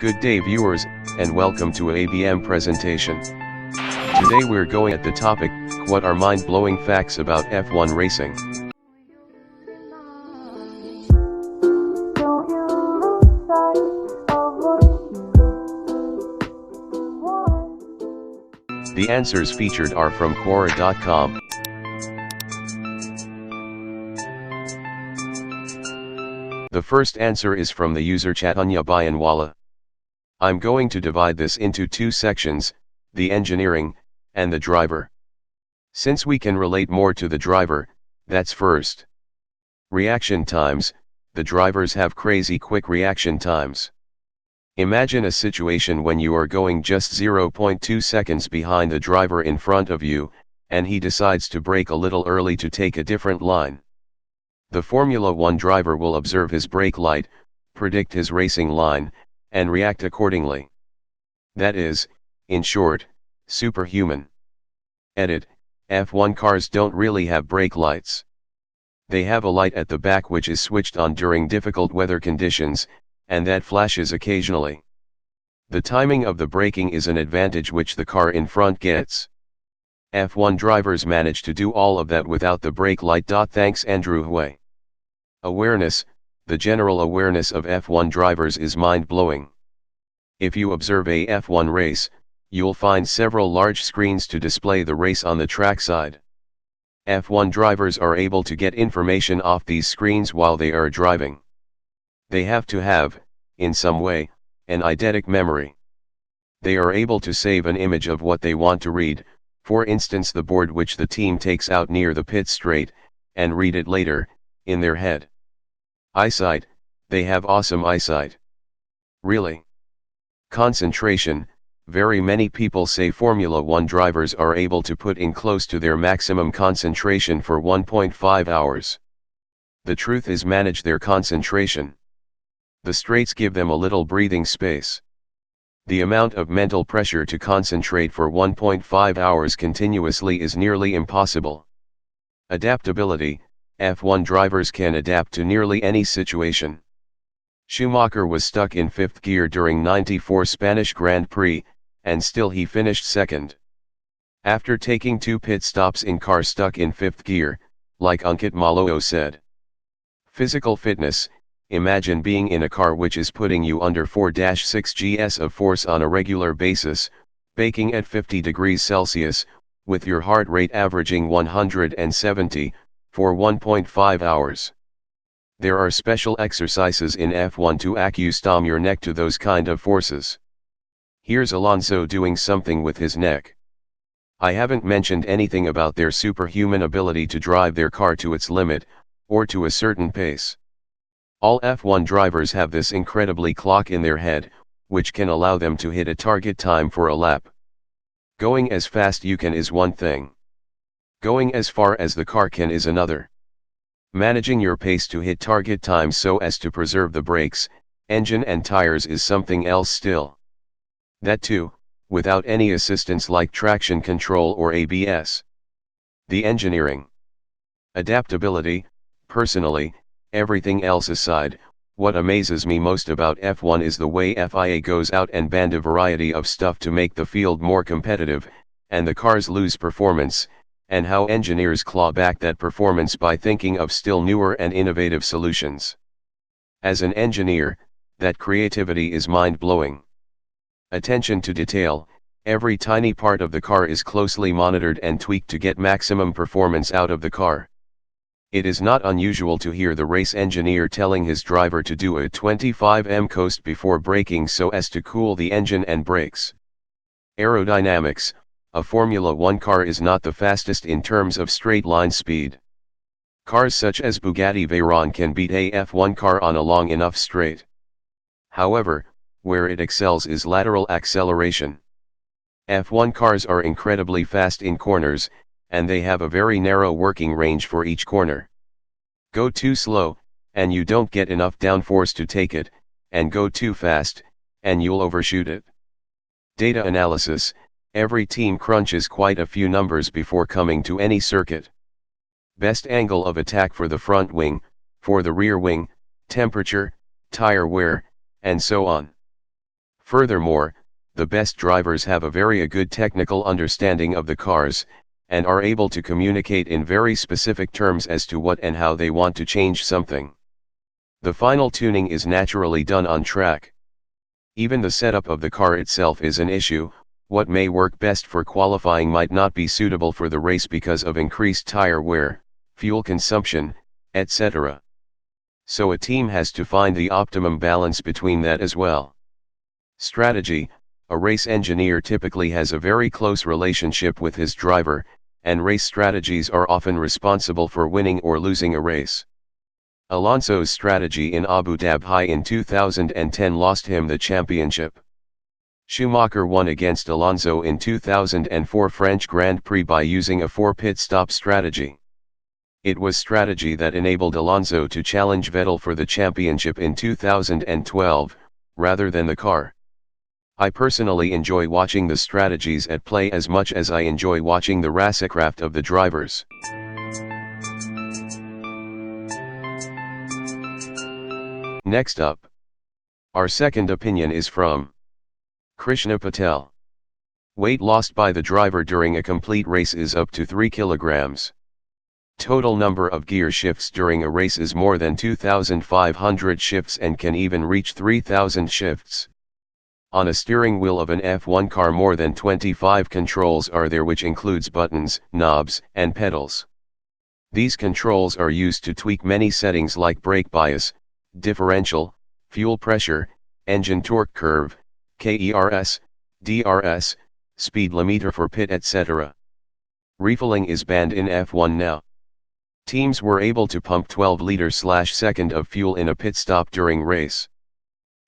Good day viewers, and welcome to ABM presentation. Today we're going at the topic, what are mind-blowing facts about F1 racing. The answers featured are from Quora.com. The first answer is from the user Chaitanya Bayanwala. I'm going to divide this into two sections, the engineering, and the driver. Since we can relate more to the driver, that's first. Reaction times, the drivers have crazy quick reaction times. Imagine a situation when you are going just 0.2 seconds behind the driver in front of you, and he decides to brake a little early to take a different line. The Formula One driver will observe his brake light, predict his racing line, and react accordingly. That is, in short, superhuman. Edit: F1 cars don't really have brake lights. They have a light at the back which is switched on during difficult weather conditions, and that flashes occasionally. The timing of the braking is an advantage which the car in front gets. F1 drivers manage to do all of that without the brake light. Thanks Andrew Hui. Awareness: the general awareness of F1 drivers is mind-blowing. If you observe a F1 race, you'll find several large screens to display the race on the trackside. F1 drivers are able to get information off these screens while they are driving. They have to have, in some way, an eidetic memory. They are able to save an image of what they want to read, for instance the board which the team takes out near the pit straight, and read it later, in their head. Eyesight: they have awesome eyesight. Really? Concentration: very many people say Formula One drivers are able to put in close to their maximum concentration for 1.5 hours. The truth is manage their concentration. The straights give them a little breathing space. The amount of mental pressure to concentrate for 1.5 hours continuously is nearly impossible. Adaptability: F1 drivers can adapt to nearly any situation. Schumacher was stuck in fifth gear during '94 Spanish Grand Prix, and still he finished second. After taking 2 pit stops in car stuck in fifth gear, like Ankit Malhotra said. Physical fitness: imagine being in a car which is putting you under 4-6 gs of force on a regular basis, baking at 50 degrees Celsius, with your heart rate averaging 170, for 1.5 hours. There are special exercises in F1 to accustom your neck to those kind of forces. Here's Alonso doing something with his neck. I haven't mentioned anything about their superhuman ability to drive their car to its limit, or to a certain pace. All F1 drivers have this incredibly clock in their head, which can allow them to hit a target time for a lap. Going as fast you can is one thing. Going as far as the car can is another. Managing your pace to hit target time so as to preserve the brakes, engine and tires is something else still. That too, without any assistance like traction control or ABS. The engineering. Adaptability: personally, everything else aside, what amazes me most about F1 is the way FIA goes out and banned a variety of stuff to make the field more competitive, and the cars lose performance, and how engineers claw back that performance by thinking of still newer and innovative solutions. As an engineer, that creativity is mind-blowing. Attention to detail: every tiny part of the car is closely monitored and tweaked to get maximum performance out of the car. It is not unusual to hear the race engineer telling his driver to do a 25 m coast before braking so as to cool the engine and brakes. Aerodynamics: a Formula One car is not the fastest in terms of straight line speed. Cars such as Bugatti Veyron can beat a F1 car on a long enough straight. However, where it excels is lateral acceleration. F1 cars are incredibly fast in corners, and they have a very narrow working range for each corner. Go too slow, and you don't get enough downforce to take it, and go too fast, and you'll overshoot it. Data analysis: every team crunches quite a few numbers before coming to any circuit. Best angle of attack for the front wing, for the rear wing, temperature, tire wear, and so on. Furthermore, the best drivers have a very good technical understanding of the cars, and are able to communicate in very specific terms as to what and how they want to change something. The final tuning is naturally done on track. Even the setup of the car itself is an issue. What may work best for qualifying might not be suitable for the race because of increased tire wear, fuel consumption, etc. So a team has to find the optimum balance between that as well. Strategy: a race engineer typically has a very close relationship with his driver, and race strategies are often responsible for winning or losing a race. Alonso's strategy in Abu Dhabi in 2010 lost him the championship. Schumacher won against Alonso in 2004 French Grand Prix by using a 4-pit stop strategy. It was strategy that enabled Alonso to challenge Vettel for the championship in 2012, rather than the car. I personally enjoy watching the strategies at play as much as I enjoy watching the racecraft of the drivers. Next up, our second opinion is from Krishna Patel. Weight lost by the driver during a complete race is up to 3 kilograms. Total number of gear shifts during a race is more than 2,500 shifts and can even reach 3,000 shifts. On a steering wheel of an F1 car more than 25 controls are there, which includes buttons, knobs, and pedals. These controls are used to tweak many settings like brake bias, differential, fuel pressure, engine torque curve, KERS, DRS, speed limiter for pit, etc. Refilling is banned in F1 now. Teams were able to pump 12 liters/second of fuel in a pit stop during race.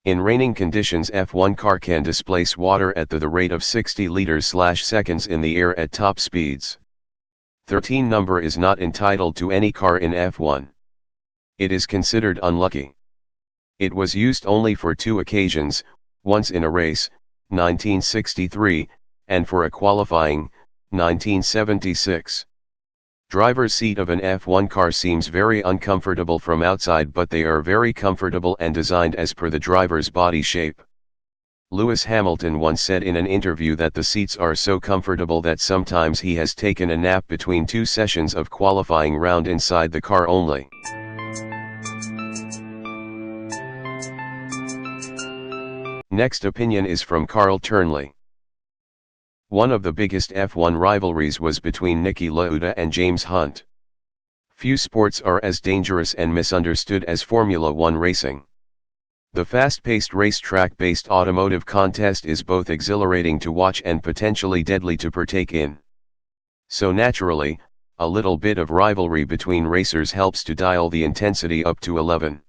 In raining conditions, F1 car can displace water at the rate of 60 liters/seconds in the air at top speeds. 13 number is not entitled to any car in F1. It is considered unlucky. It was used only for 2 occasions, once in a race, 1963, and for a qualifying, 1976. Driver's seat of an F1 car seems very uncomfortable from outside, but they are very comfortable and designed as per the driver's body shape. Lewis Hamilton once said in an interview that the seats are so comfortable that sometimes he has taken a nap between 2 sessions of qualifying round inside the car only. Next opinion is from Carl Turnley. One of the biggest F1 rivalries was between Niki Lauda and James Hunt. Few sports are as dangerous and misunderstood as Formula One racing. The fast-paced racetrack-based automotive contest is both exhilarating to watch and potentially deadly to partake in. So naturally, a little bit of rivalry between racers helps to dial the intensity up to 11.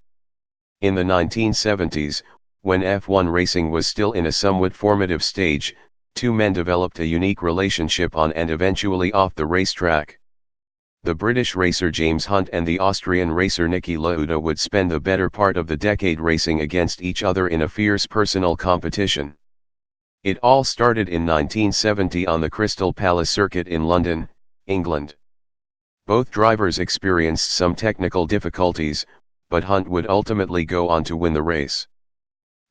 In the 1970s, when F1 racing was still in a somewhat formative stage, 2 men developed a unique relationship on and eventually off the racetrack. The British racer James Hunt and the Austrian racer Niki Lauda would spend the better part of the decade racing against each other in a fierce personal competition. It all started in 1970 on the Crystal Palace circuit in London, England. Both drivers experienced some technical difficulties, but Hunt would ultimately go on to win the race.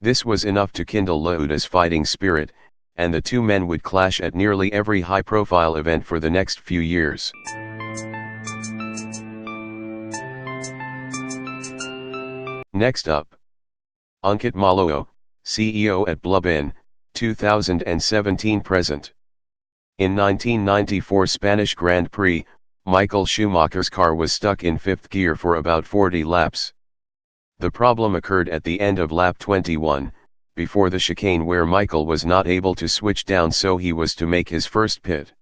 This was enough to kindle Lauda's fighting spirit, and the 2 men would clash at nearly every high-profile event for the next few years. Next up, Ankit Malhotra, CEO at Bluebin, 2017 present. In 1994 Spanish Grand Prix, Michael Schumacher's car was stuck in 5th gear for about 40 laps. The problem occurred at the end of lap 21, before the chicane, where Michael was not able to switch down, so he was to make his first pit.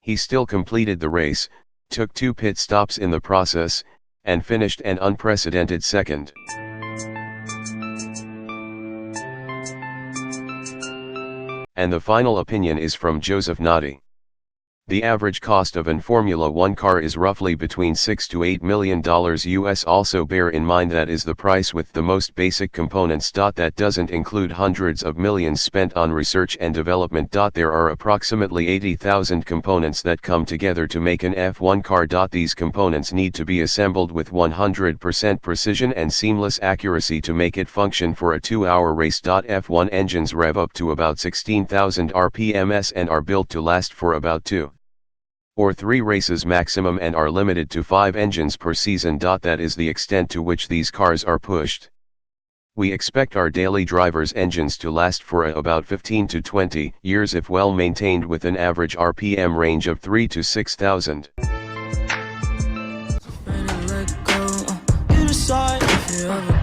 He still completed the race, took 2 pit stops in the process, and finished an unprecedented second. And the final opinion is from Joseph Noddy. The average cost of an Formula One car is roughly between $6 to $8 million US. Also bear in mind that is the price with the most basic components. That doesn't include hundreds of millions spent on research and development. There are approximately 80,000 components that come together to make an F1 car. These components need to be assembled with 100% precision and seamless accuracy to make it function for a 2-hour race. F1 engines rev up to about 16,000 rpms and are built to last for about 2 or 3 races maximum and are limited to 5 engines per season. That is the extent to which these cars are pushed. We expect our daily drivers' engines to last for about 15 to 20 years if well maintained, with an average RPM range of 3 to 6,000. Ready to let go, you decide if you ever